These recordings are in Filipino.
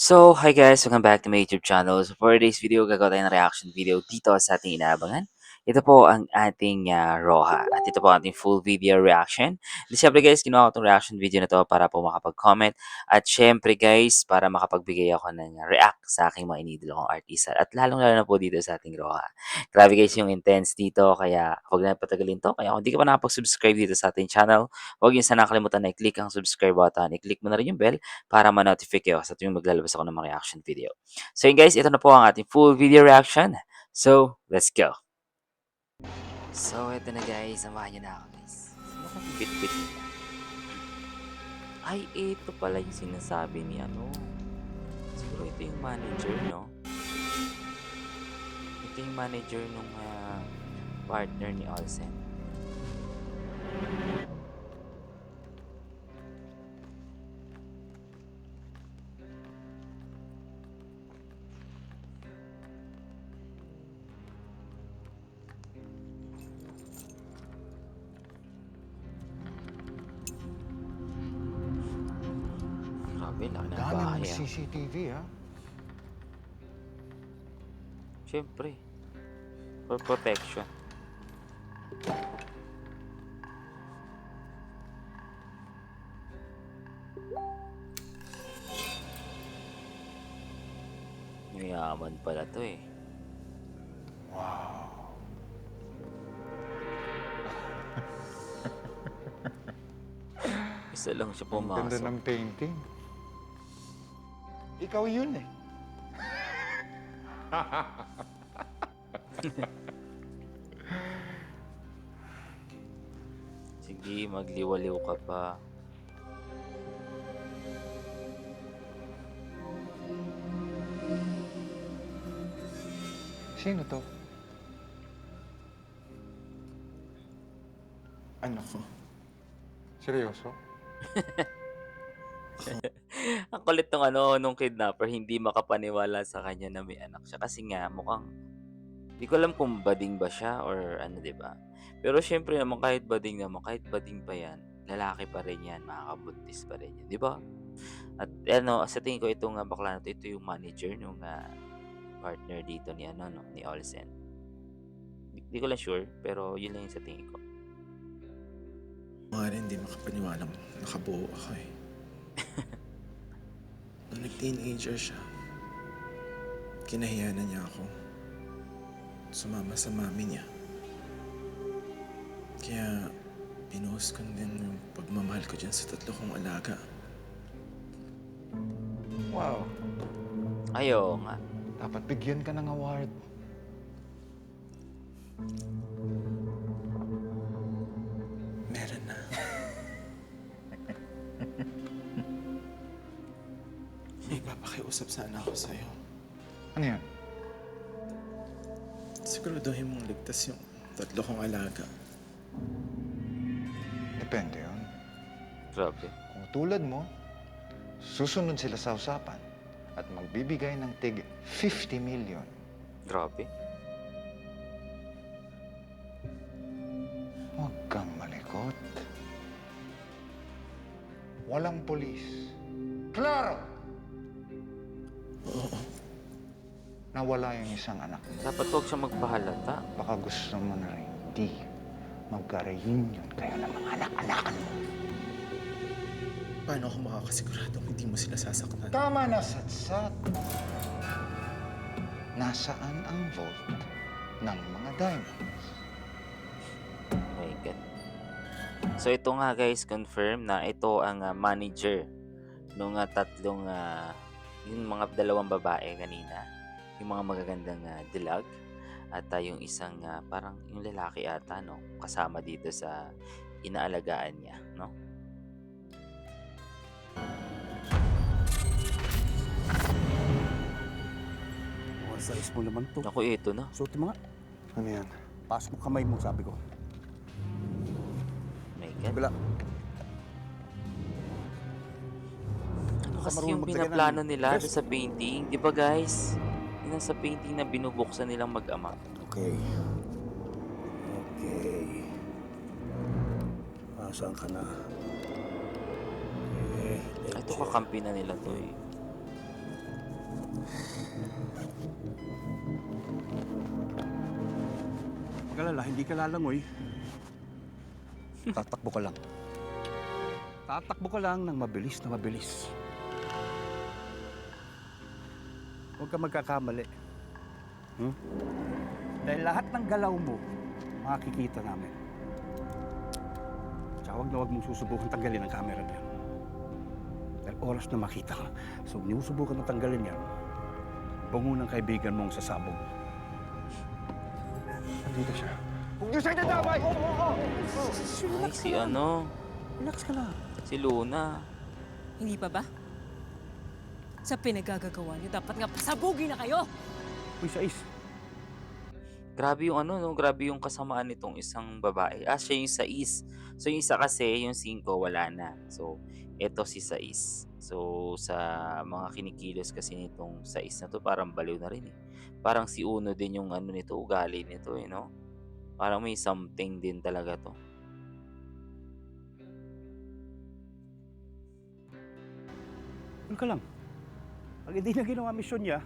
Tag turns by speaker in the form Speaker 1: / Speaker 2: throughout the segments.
Speaker 1: So, hi guys! Welcome back to my YouTube channel. So, for today's video, gagawa tayo ng reaction video dito sa ating inaabangan. Ito po ang ating Roha. At ito po ang ating full video reaction. Di syempre guys, ginawa ko itong reaction video na to para po makapag-comment. At syempre guys, para makapagbigay ako ng react sa aking mga inidolo kong artista. At lalong-lalo na po dito sa ating Roha. Grabe guys yung intense dito, kaya huwag na patagalin to. Kaya kung di ka pa nakapag-subscribe dito sa ating channel, huwag yun sana nakalimutan na i-click ang subscribe button. I-click mo na rin yung bell para ma-notify kayo sa tuwing maglalabas ako ng mga reaction video. So yun guys, ito na po ang ating full video reaction. So, let's go! So, ito na guys, samahan nyo na ako guys. Ano kung bit-bit nila? Ay, ito pala yung sinasabi ni ano. Siguro ito yung manager, no? Ito yung manager nung partner ni Olsen. Grabe, laki ng
Speaker 2: Dami
Speaker 1: bahay
Speaker 2: mong CCTV, ha?
Speaker 1: Siyempre, for protection. Mayaman pala to eh.
Speaker 2: Wow.
Speaker 1: Isa lang siya
Speaker 2: Ang ganda
Speaker 1: pumasok.
Speaker 2: ng painting. Ikaw yun eh.
Speaker 1: Sige, magliwaliw ka pa.
Speaker 2: Sino to? Ano ko? Seryoso?
Speaker 1: Ang kulit nung nung kidnapper, hindi makapaniwala sa kanya na may anak siya. Kasi nga, mukhang, di ko alam kung bading ba siya or ano, di ba? Pero syempre naman, kahit bading pa yan, lalaki pa rin yan, makakabuntis pa rin yan, di ba? At sa tingin ko, itong bakla na to, ito yung manager nung partner dito ni, no, ni Olsen. Di ko lang sure, pero yun lang yung sa tingin ko.
Speaker 3: Mga rin hindi makapaniwalang nakabuo ako eh. Nung nag-teenager siya, kinahiya na niya ako. Sumama sa mami niya. Kaya pinost ko din yung pagmamahal ko dyan sa 3 kong alaga.
Speaker 2: Wow.
Speaker 1: Ayo nga.
Speaker 2: Dapat bigyan ka ng award.
Speaker 3: Meron na. May papakiusap sana ako sa'yo.
Speaker 2: Ano yan?
Speaker 3: Siguraduhin mong ligtas yung 3 kong alaga.
Speaker 2: Depende yun.
Speaker 1: Grabe.
Speaker 2: Kung tulad mo, susunod sila sa usapan at magbibigay ng tig 50 million.
Speaker 1: Grabe.
Speaker 2: Huwag kang malikot. Walang polis. Klaro!
Speaker 3: Oo.
Speaker 2: Nawala yung isang anak mo.
Speaker 1: Dapat huwag siya magpahalata.
Speaker 2: Baka gusto mo na rin di magka-reunion kayo ng mga anak-anakan mo.
Speaker 3: Paano ako makakasiguradong hindi mo sila sasaktan?
Speaker 2: Tama na, Satsat. Nasaan ang vault ng mga diamonds?
Speaker 1: Oh my God. So ito nga guys, confirm na ito ang manager nung tatlong, yung mga dalawang babae kanina. Yung mga magagandang dilag. At yung isang parang yung lalaki ata, no? Kasama dito sa inaalagaan niya, no?
Speaker 4: Size mo naman to.
Speaker 1: Naku, ito na.
Speaker 4: Suot mo nga.
Speaker 2: Ano yan?
Speaker 4: Pasok mo kamay mo, sabi ko.
Speaker 1: My God.
Speaker 4: Bila.
Speaker 1: Ano kasi
Speaker 4: marunong
Speaker 1: yung
Speaker 4: magtagyan ng
Speaker 1: pinaplano nila
Speaker 4: dress.
Speaker 1: doon sa painting? Di ba guys? Yun ang sa painting na binubuksan nilang mag-ama.
Speaker 4: Okay. Okay. Saan ka na? Okay.
Speaker 1: Ito kakampi na nila to eh.
Speaker 4: Pag-alala, hindi ka lalangoy. Tatakbo ka lang. Tatakbo ka lang ng mabilis na mabilis. Huwag ka magkakamali. Dahil lahat ng galaw mo, makikita namin. Tsaka huwag mong susubukan tanggalin ang camera na yan. Dahil oras na makita ka, so huwag niyo subukan na tanggalin yan. Bango ng kaibigan mong sasabog.
Speaker 2: Nandito siya. Huwag niyo siya nadamay!
Speaker 1: Ay, si ano,
Speaker 4: Relax ka lang.
Speaker 1: si Luna.
Speaker 5: Hindi pa ba? Sa pinagagagawa niyo, dapat nga pasabugin na kayo!
Speaker 4: Uy, Sais.
Speaker 1: Grabe yung ano, no? Grabe yung kasamaan nitong isang babae. Siya yung Sais. So, yung isa kasi, yung 5, wala na. So, eto si Sais. So, sa mga kinikilos kasi nitong Sais na to, parang baliw na rin eh. Parang si Uno din yung ano nito, ugali nito eh, no? Parang may something din talaga to.
Speaker 4: Ano ka lang? Pag hindi na ginawa misyon niya,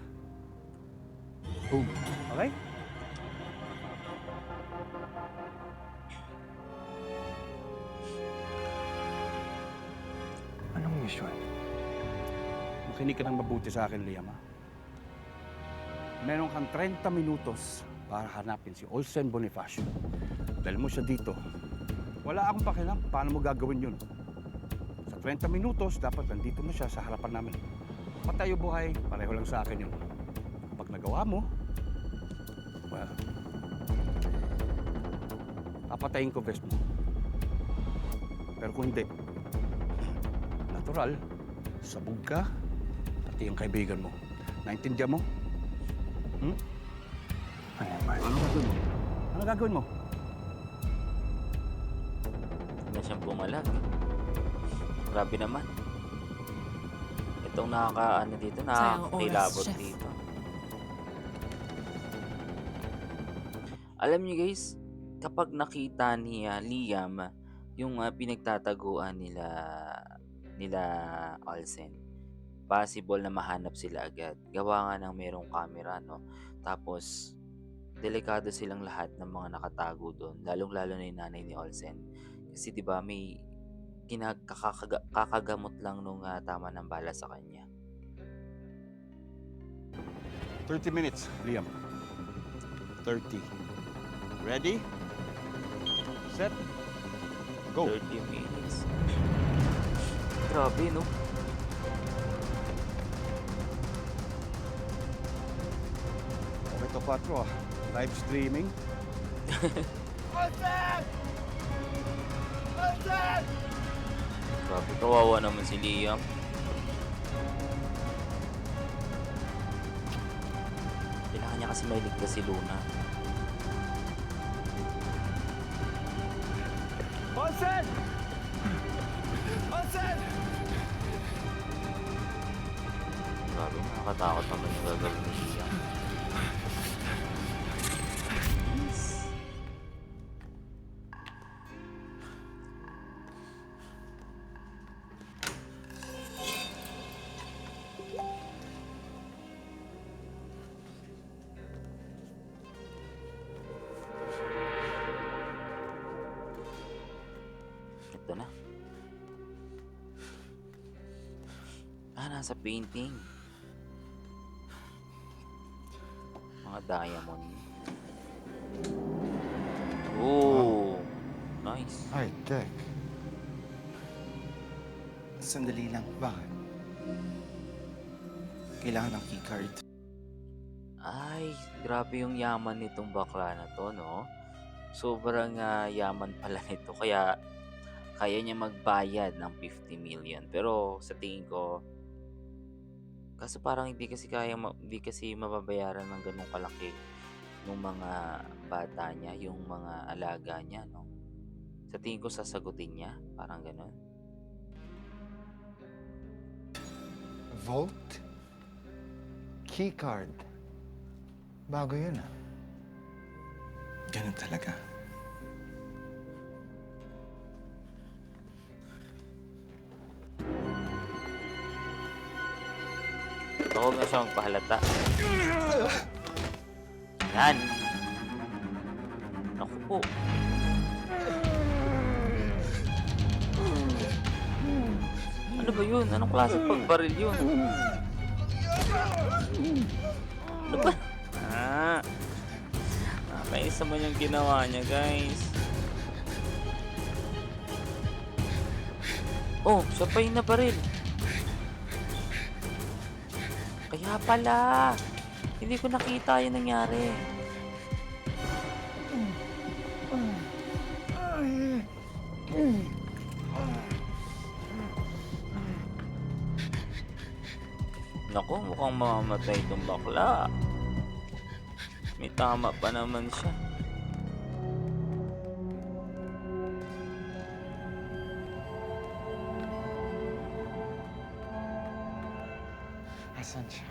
Speaker 4: boom. Okay?
Speaker 2: Anong mission?
Speaker 4: Makinig ka ng mabuti sa akin, Liam, ha? Meron kang 30 minutos para hanapin si Olsen Bonifacio. Dahil mo siya dito, wala akong pakialam paano mo gagawin yun. Sa 30 minutos, dapat nandito na siya sa harapan namin. Patay o buhay, pareho lang sa akin yun. Kapag nagawa mo, well, papatayin ko best mo. Pero kung hindi, natural, sabog ka, pati yung kaibigan mo. Naintindihan mo?
Speaker 2: Ano naman?
Speaker 4: Ano gagawin mo? Ano gagawin mo?
Speaker 1: Huwag na siyang bumalag. Grabe naman. Itong nakaka-ano dito,
Speaker 5: Sayang oras,
Speaker 1: nakakakilabot
Speaker 5: chef.
Speaker 1: dito. Alam niyo guys, kapag nakita ni Liam yung pinagtataguan nila Olsen, possible na mahanap sila agad. Gawa nga ng merong camera, no? Tapos, delikado silang lahat ng mga nakatago doon, lalong-lalo na yung nanay ni Olsen. Kasi 'di ba may kakagamot lang nung tama ng bala sa kanya.
Speaker 4: 30 minutes, Liam. 30. Ready? Set. Go.
Speaker 1: 30 minutes. Grabe, no?
Speaker 4: Okay to 4, ah. Live streaming.
Speaker 1: Grabe, kawawa naman si Liam. Kailangan niya kasi may ligtas si Luna.
Speaker 2: Olsen! Olsen!
Speaker 1: Grabe, nakakatakot naman yung gagawin ni Liam. Ito na. Nasa painting. Mga diamond. Oh, nice.
Speaker 2: High tech.
Speaker 3: Sandali lang.
Speaker 2: Bakit?
Speaker 3: Kailangan ng keycard.
Speaker 1: Ay, grabe yung yaman nitong bakla na to, no? Sobrang yaman pala nito. Kaya niya magbayad ng 50 million. Pero sa tingin ko, kaso parang hindi kasi mababayaran ng ganung kalaki ng mga bata niya, yung mga alaga niya, no? Sa tingin ko sasagutin niya, parang ganun.
Speaker 2: Vault? Keycard. Bago yun, ah.
Speaker 3: Ganun talaga.
Speaker 1: Huwag na siya magpahalata. Yan. Naku po. Ano ba yun? Anong klaseng pagbaril yun? Ano ba? Nakakainis naman yung ginawa niya, guys. Oh, siya pa yung nabaril. Kaya pala. Hindi ko nakita yung nangyari. Naku, mukhang mamamatay itong bakla. May tama pa naman siya.
Speaker 2: Asan siya?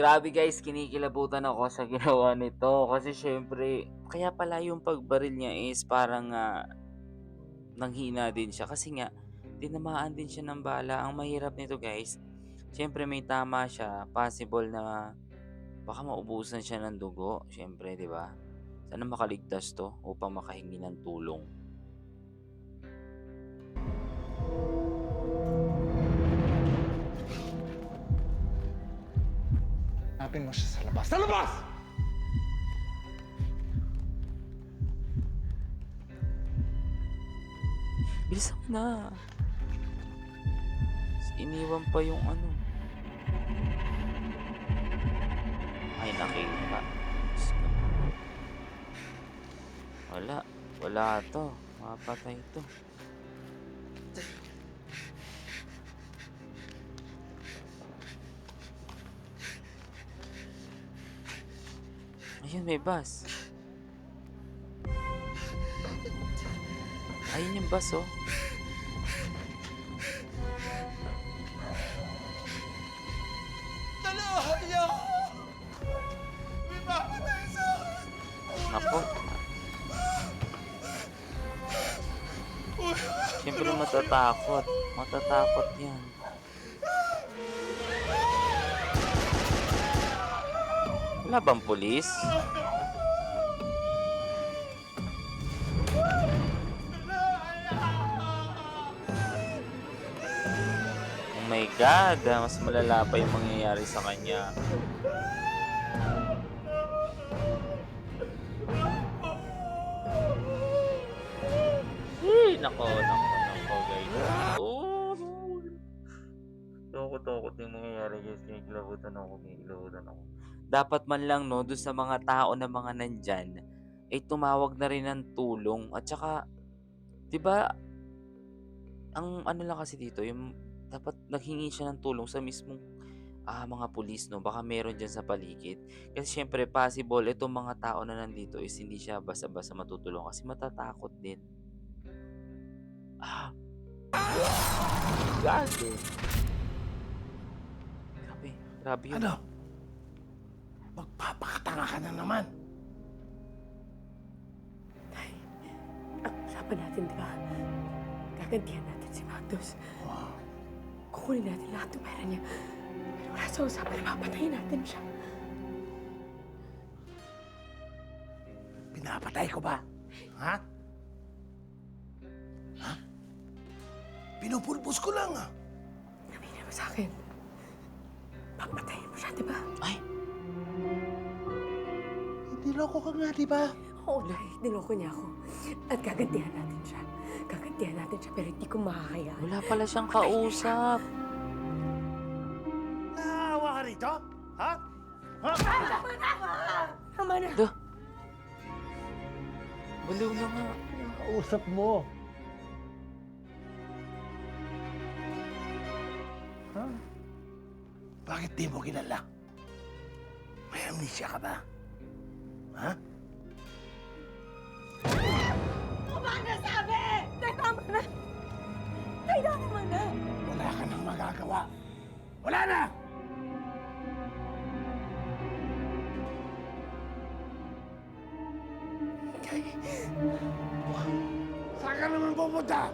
Speaker 1: Grabe guys, kinikilabutan ako sa ginawa nito. Kasi syempre, kaya pala yung pagbaril niya is parang nanghina din siya. Kasi nga, tinamaan din siya ng bala. Ang mahirap nito guys, syempre may tama siya. Possible na baka maubusan siya ng dugo. Syempre, di ba? Sana makaligtas to upang makahingi ng tulong.
Speaker 2: Hanapin mo siya sa labas. Sa labas!
Speaker 1: Bilisan mo na. Iniwan pa yung ano. Ay, nakita. Wala. Wala to. Mapatay to. Ayun, may bus. Ayun yung bus, oh. Naku. Siyempre matatakot. Matatakot yan. Wala bang pulis? Oh my God, mas malala pa yung mangyayari sa kanya. Nako, guys. Oh, takot yung nangyayari, guys. Kinikilabutan ako. Dapat man lang, no, doon sa mga tao na mga nandyan, ay tumawag na rin ng tulong. At saka, di ba, ang ano lang kasi dito, yung dapat naghingi siya ng tulong sa mismong mga pulis, no? Baka meron dyan sa paligid. Kasi syempre, possible, itong mga tao na nandito is hindi siya basta-basta matutulong kasi matatakot din. Gago. Grabe yun.
Speaker 6: Ano? Magpapakatanga ka na naman.
Speaker 7: Ang usapan natin, di ba? Gagantihan natin si Matos. Kukunin natin lahat ng pera niya. Pero wala sa usapan na papatayin natin siya.
Speaker 6: Pinapatay ko ba? Ha? Ha? Pinupulpos ko lang, ah.
Speaker 7: Aminin mo sa akin. Papatayin mo siya, di ba?
Speaker 1: Ay,
Speaker 6: Niloko ka nga, di ba?
Speaker 7: Oo, Nay. Niloko niya ako. At gagantihan natin siya. Gagantihan natin siya, pero hindi ko makakayaan.
Speaker 1: wala pala siyang kausap.
Speaker 6: Naawa ka rito? Ha? Ha?
Speaker 7: Tama na!
Speaker 1: Duh. Baliw na nga.
Speaker 6: Kausap mo. Ha? Bakit di mo kilala? May amnesia ka ba? Ha?
Speaker 7: Tama na, sabi! Tay, tama na! Tay, tama na!
Speaker 6: Wala ka nang magagawa. Wala na! kita!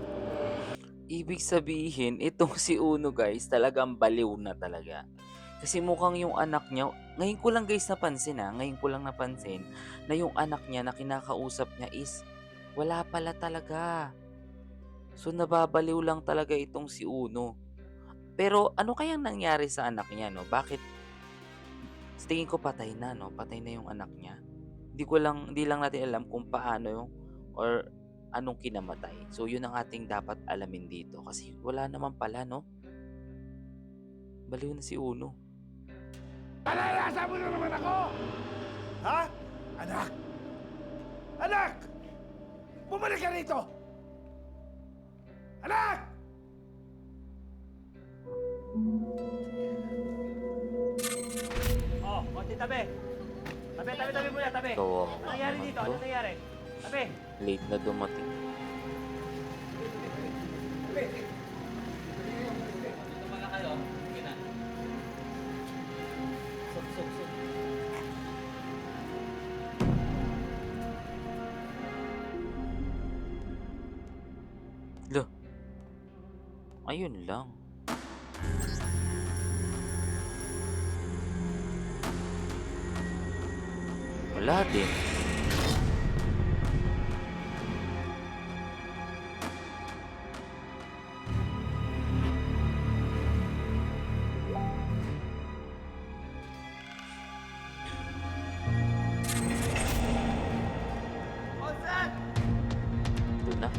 Speaker 1: Ibig sabihin, itong si Uno guys, talagang baliw na talaga. Kasi mukhang yung anak niya, ngayon ko lang guys napansin ngayon ko lang napansin na yung anak niya na kinakausap niya is wala pala talaga. So nababaliw lang talaga itong si Uno. Pero ano kayang nangyari sa anak niya, no? Bakit? Sa tingin ko patay na, no? Patay na yung anak niya. Hindi lang natin alam kung paano yung or anong kinamatay. So yun ang ating dapat alamin dito kasi wala naman pala, no? Baliw na si Uno.
Speaker 6: Palalasa mo na naman ako! Ha? Anak! Anak! Bumalik ka rito! Anak!
Speaker 8: Oh, konti tabi. Tabi muna, tabi.
Speaker 1: Kawawa
Speaker 8: Ano nangyari
Speaker 1: naman
Speaker 8: dito?
Speaker 1: to.
Speaker 8: Ano nangyari? Tabi.
Speaker 1: Late na dumating.
Speaker 8: Tumaga kayo. Sige na. Sok.
Speaker 1: Lo. Ayun lang. Wala din. Ito na.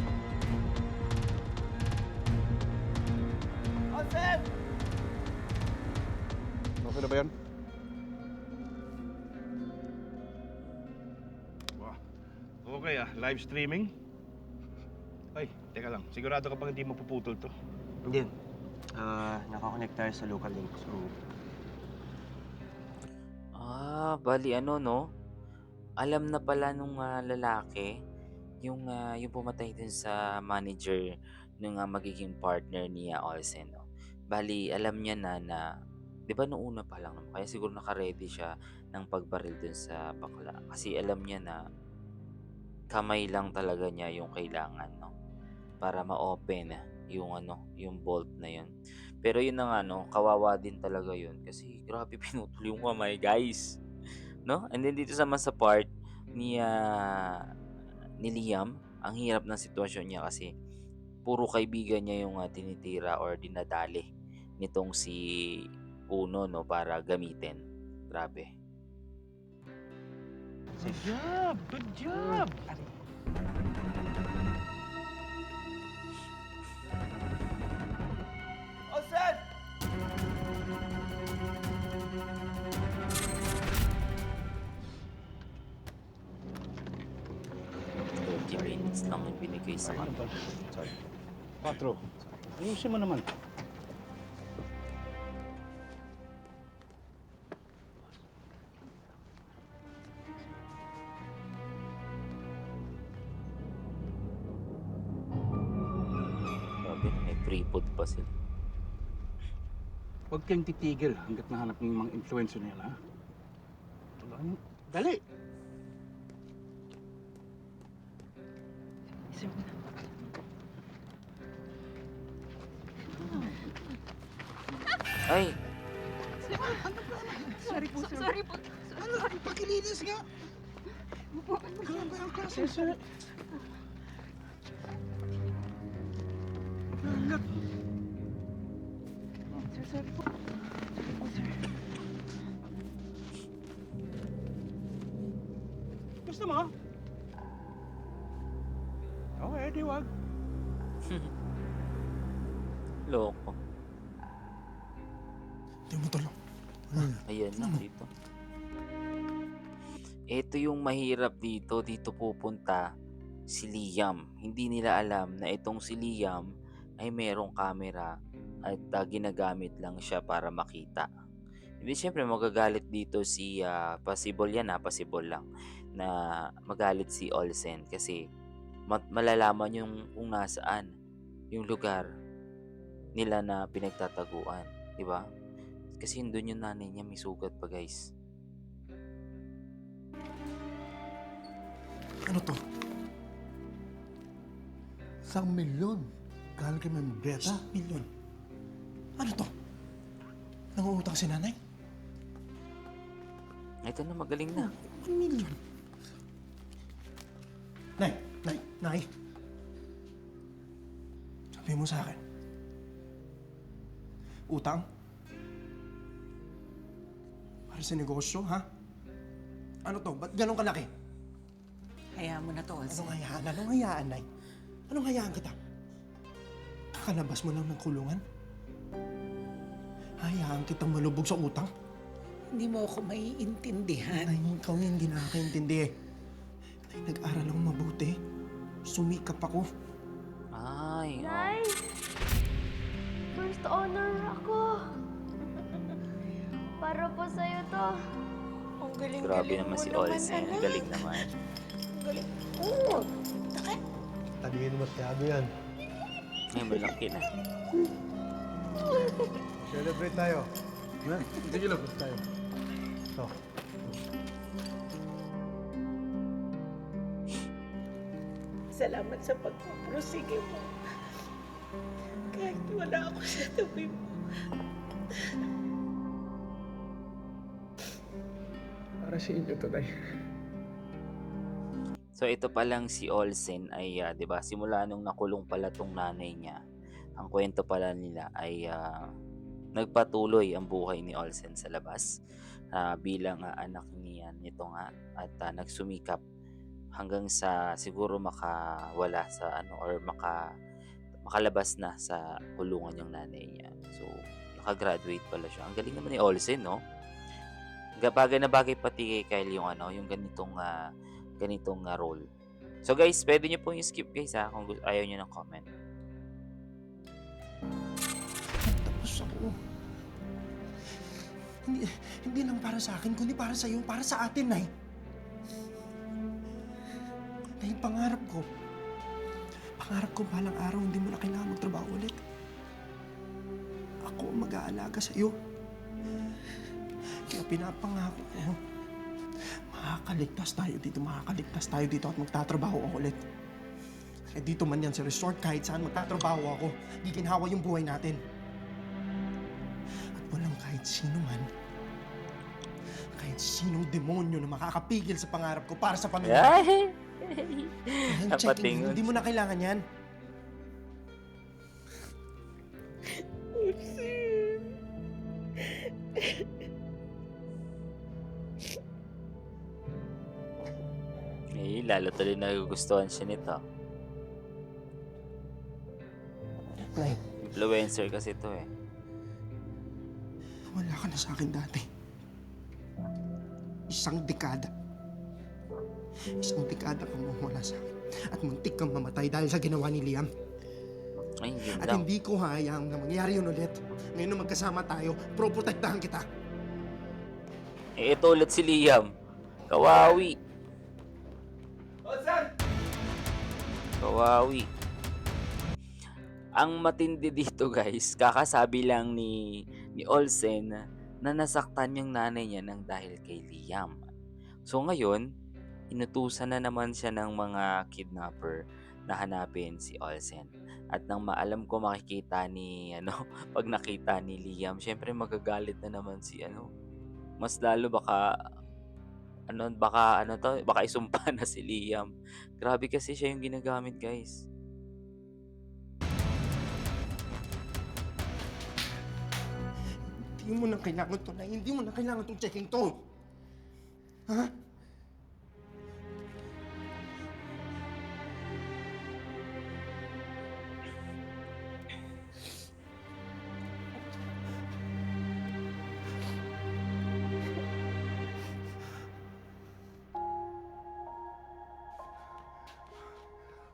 Speaker 4: Okay na ba yan?
Speaker 6: Okay live streaming? Ay, teka lang. Sigurado ka bang hindi mapuputol to?
Speaker 9: Hindi. Nakakonect tayo sa local link. So,
Speaker 1: Bali ano, no? Alam na pala nung lalaki yung pumatay dun sa manager nung magiging partner ni Olsen, no? Bali, alam niya na 'di ba nung una pa lang naman, kaya siguro naka-ready siya ng pagbaril dun sa bakla. Kasi alam niya na kamay lang talaga niya yung kailangan, no? Para ma-open yung yung bolt na yun. Pero yun na nga, no? Kawawa din talaga yun kasi grabe pinutol yung kamay, guys. No? And then dito naman sa part ni Liam, ang hirap ng sitwasyon niya kasi puro kaibigan niya yung tinitira or dinadali nitong si Uno, no, para gamitin. Grabe.
Speaker 6: Good job!
Speaker 8: Olsen!
Speaker 1: 30 minutes lang yung binigay sa kanila.
Speaker 4: Sorry. 4. Ayusin mo naman.
Speaker 1: Grabe, may free food pa sila.
Speaker 4: Huwag kayong titigil hanggat nahanap niyo yung mga influencer na yan, ha? Dali!
Speaker 1: Ay!
Speaker 6: Pakilinis nga! Grabe ang klase, sir.
Speaker 4: Gusto mo? Okay, di wag.
Speaker 1: Loko.
Speaker 6: Hindi mo tulong.
Speaker 1: Ayan na, dito. Ito yung mahirap dito. Dito pupunta si Liam. Hindi nila alam na itong si Liam ay merong camera at ginagamit lang siya para makita. Hindi, syempre magagalit dito si possible yan possible lang na magalit si Olsen kasi malalaman yung kung nasaan yung lugar nila na pinagtataguan, di ba? Kasi doon yung nanay niya may sugat pa, guys.
Speaker 6: Ano to?
Speaker 10: 1,000,000. Galing kay Ma'am Breta. 1,000,000. Ano to? Nangungutang si nanay?
Speaker 1: Ito na, magaling na.
Speaker 10: 1,000,000. Nay. Sabi mo sa akin. Utang? Para sa negosyo, ha? Ano to? Ba't ganun kalaki?
Speaker 11: Hayaan mo na to, Olsen.
Speaker 10: Anong hayaan? Anong hayaan, Nay? Anong hayaan kita? Kakalabas mo lang ng kulungan? Hayaan kitang malubog sa utang?
Speaker 11: Hindi mo ako maiintindihan.
Speaker 10: Nay, ikaw hindi nakakaintindi eh. Nay, nag-aral ako mabuti. Sumikap ako.
Speaker 1: Ay, oh.
Speaker 7: Nay! First honor ako. Para po sa'yo to. Ang galing-galing
Speaker 1: Grabe naman si Olsen.
Speaker 7: anak.
Speaker 1: Galing naman.
Speaker 7: Ang galing. Oo!
Speaker 10: Talihin masyado yan.
Speaker 1: Ay, malaki na.
Speaker 10: Celebrate tayo. Sige lang. Tayo. So.
Speaker 11: Salamat sa pagpuprosige mo. Kahit wala ako sa tabi mo.
Speaker 10: Para sa inyo to, Nay.
Speaker 1: So ito pa lang si Olsen ay 'di ba simula nung nakulong pala tong nanay niya. Ang kwento pala nila ay nagpatuloy ang buhay ni Olsen sa labas bilang anak niya nito nga at nagsumikap hanggang sa siguro makawala sa or makalabas na sa kulungan yung nanay niya. So nakagraduate pala siya. Ang galing naman ni Olsen, no? Bagay na bagay pati kay Kyle yung yung ganitong role. So guys, pwede nyo pong i-skip guys kung ayaw nyo ng comment.
Speaker 10: Tapos ako. Hindi lang para sa akin, kundi para sa iyo, para sa atin, Nay. Dahil pangarap ko balang araw hindi mo na kailangan magtrabaho ulit. Ako ang mag-aalaga sa iyo. Kaya pinapangako ko, makakaligtas tayo dito at magtatrabaho ako ulit. Eh dito man yan sa resort, kahit saan magtatrabaho ako, giginhawa yung buhay natin. At walang kahit sino man, kahit sinong demonyo na makakapigil sa pangarap ko para sa pamilya.
Speaker 1: Ay!
Speaker 10: Yan, checking,
Speaker 1: Napatingon.
Speaker 10: hindi mo na kailangan yan.
Speaker 1: Lalo tuloy nagugustuhan siya nito.
Speaker 10: Nay,
Speaker 1: Influencer kasi ito eh.
Speaker 10: wala ka na sa akin dati. Isang dekada kang wala sa akin. At muntik kang mamatay dahil sa ginawa ni Liam.
Speaker 1: Ay, yun
Speaker 10: At
Speaker 1: lang.
Speaker 10: hindi ko hayaang na mangyari yun ulit. Ngayon na magkasama tayo, protektahan kita.
Speaker 1: Eh, ito ulit si Liam. Kawawi. Kawawi. Ang matindi dito guys, kakasabi lang ni Olsen na nasaktan yung nanay niya ng dahil kay Liam. So ngayon, inutusan na naman siya ng mga kidnapper na hanapin si Olsen. At nang maalam ko makikita ni pag nakita ni Liam, syempre magagalit na naman si mas lalo baka isumpa na si Liam. Grabe kasi siya yung ginagamit, guys.
Speaker 10: Hindi mo na kailangan to, Nay. Hindi mo na kailangan tong checking to. Ha?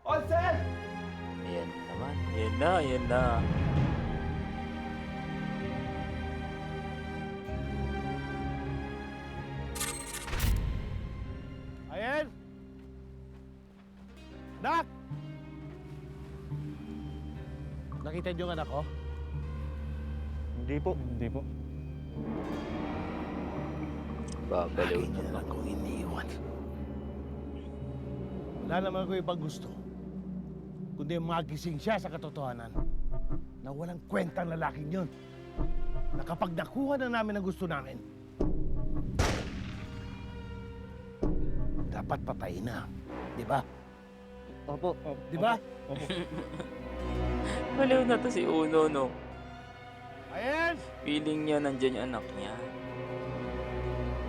Speaker 8: Olsen!
Speaker 1: Ayan naman. Ayan na.
Speaker 6: Ayen! Nak! Nakita niyo yung anak ko?
Speaker 9: Hindi po.
Speaker 1: Babaliw naman.
Speaker 6: Akong iniwan. Wala naman ko ibang gusto. kundi magising siya sa katotohanan na walang kwentang lalaking yun. Na kapag nakuha na namin ang gusto namin, dapat patayin na. Di ba?
Speaker 9: Opo.
Speaker 6: Di ba?
Speaker 1: Baliw na to si Uno, no?
Speaker 6: Ayan!
Speaker 1: Feeling niya nandyan yung anak niya.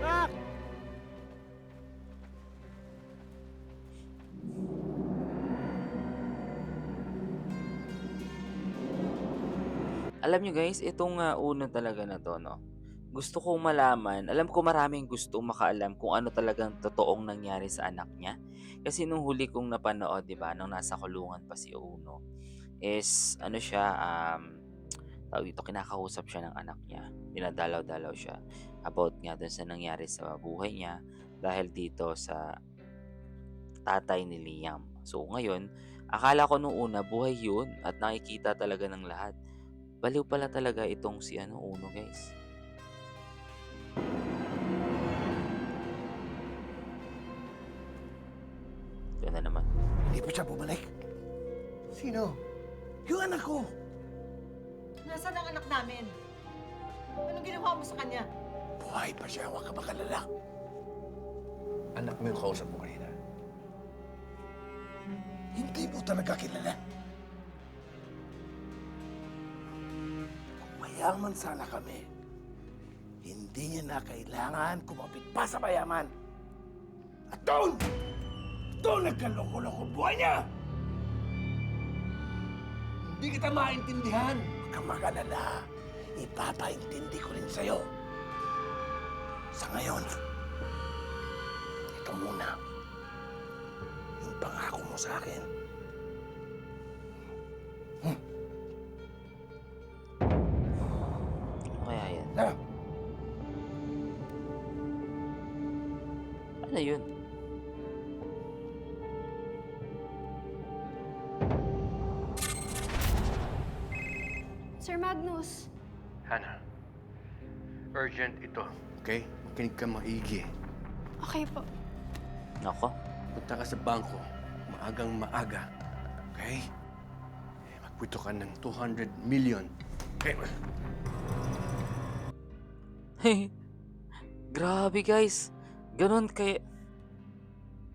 Speaker 6: Nak!
Speaker 1: Alam nyo guys, itong Uno talaga na to, no? Gusto kong malaman, alam ko maraming gustong makaalam kung ano talagang totoong nangyari sa anak niya. Kasi nung huli kong napanood, di ba, nung nasa kulungan pa si Uno, is, ano siya, tawag dito, kinakausap siya ng anak niya. Dinadalaw-dalaw siya about nga dun sa nangyari sa buhay niya dahil dito sa tatay ni Liam. So ngayon, akala ko nung una buhay yun at nakikita talaga ng lahat. Baliw pala talaga itong si Uno guys. Ito na naman.
Speaker 6: Hindi pa siya bumalik. Sino? Yung anak ko.
Speaker 11: Nasaan ang anak namin? Anong ginawa mo sa kanya?
Speaker 6: Buhay pa siya, huwag ka makalala. Anak mo yung kausap mo kanina. Hindi mo talaga kilala. Kung mayaman sana kami, hindi niya na kailangan kumapit pa sa mayaman. At doon nagkaloko-loko buhay niya! Hindi kita maintindihan. Huwag kang magalala. Ipapaintindi ko rin sa'yo. Sa ngayon, ito muna. Yung pangako mo sa akin.
Speaker 1: Ano kaya yan?
Speaker 6: Na,
Speaker 1: Ano yun?
Speaker 12: Sir Magnus,
Speaker 13: Hannah, urgent ito, okay? Makinig ka maigi.
Speaker 12: okay po.
Speaker 1: Nako.
Speaker 13: Punta ka sa bangko, maagang maaga, okay? Magpwito ka ng 200 million. Okay?
Speaker 1: Hey, grabe guys. Ganon kay...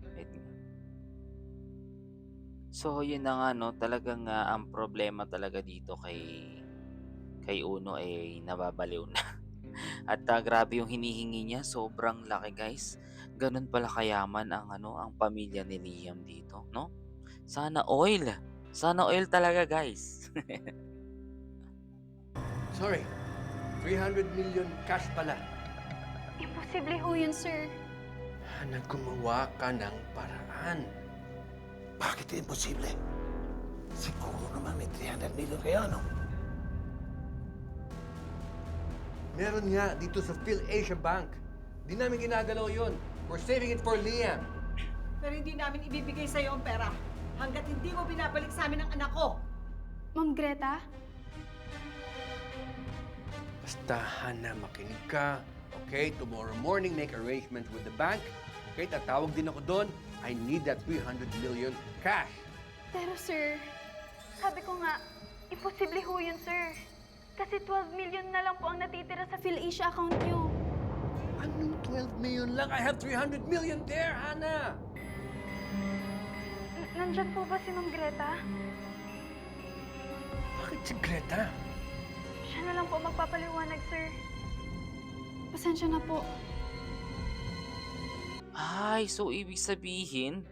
Speaker 1: Wait nga. So, yun na nga, no? Talagang ang problema talaga dito kay Uno ay nababaliw na. At grabe yung hinihingi niya. Sobrang laki, guys. Ganon pala kayaman ang pamilya ni Liam dito, no? Sana oil. Sana oil talaga, guys.
Speaker 13: Sorry, 300 million cash pala.
Speaker 12: Imposible ho yun, sir.
Speaker 13: Hannah, gumawa ka ng paraan.
Speaker 6: bakit imposible? Siguro naman may 300 million kayo, no?
Speaker 13: Meron nga dito sa PhilAsia Bank. Di namin ginagalaw yun. We're saving it for Liam.
Speaker 11: Pero hindi namin ibibigay sa'yo ang pera hanggat hindi mo binabalik sa amin ang anak ko.
Speaker 12: Ma'am Greta?
Speaker 13: Basta, Hannah, makinig ka. Okay, tomorrow morning, make arrangements with the bank. Okay, tatawag din ako doon. I need that 300 million cash.
Speaker 12: Pero sir, sabi ko nga, imposible ho yun, sir. Kasi 12 million na lang po ang natitira sa PhilAsia account niyo.
Speaker 13: Anong 12 million lang? I have 300 million there, Hannah!
Speaker 12: Nandyan po ba si Ma'am Greta?
Speaker 13: Bakit si Greta?
Speaker 12: Siya na lang po magpapaliwanag, sir. Pasensya na po.
Speaker 1: Ay, so ibig sabihin,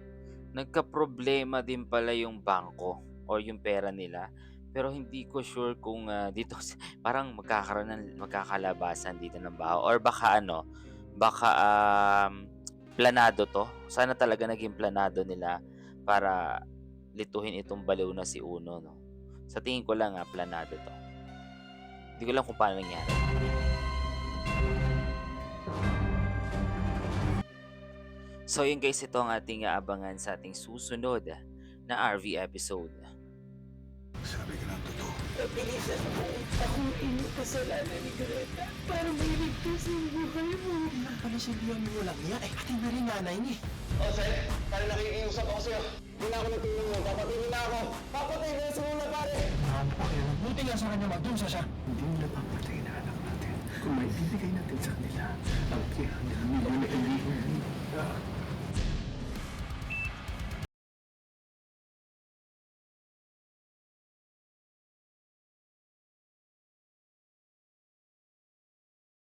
Speaker 1: nagka-problema din pala yung bangko or yung pera nila. Pero hindi ko sure kung dito parang magkakaroon ng magkakalabasan dito ng baho or baka planado to. Sana talaga naging planado nila para lituhin itong baliw na si Uno, no. Sa tingin ko lang planado to. Hindi ko lang kung paano nangyari. So yun guys, ito ang ating aabangan sa ating susunod na RV episode.
Speaker 6: Sabi ka ng totoo.
Speaker 11: Bilisan mo. Ako
Speaker 10: kasalanan ni Greta para mailigtas ang buhay mo. Ilang pala si Leon mo lang niya, pati na rin nanay niya.
Speaker 8: Jose, pare nakikiusap ako sa'yo. Hindi na ako nagtulong mo. Papatulong na ako. Papatay na sa muna, pare.
Speaker 10: Nakakapakialam. Buti nga sa kanya magdusa siya. Hindi mo napapatay na anak natin. Kung may bibigay natin sa kanila, ang 300 million na ilihin.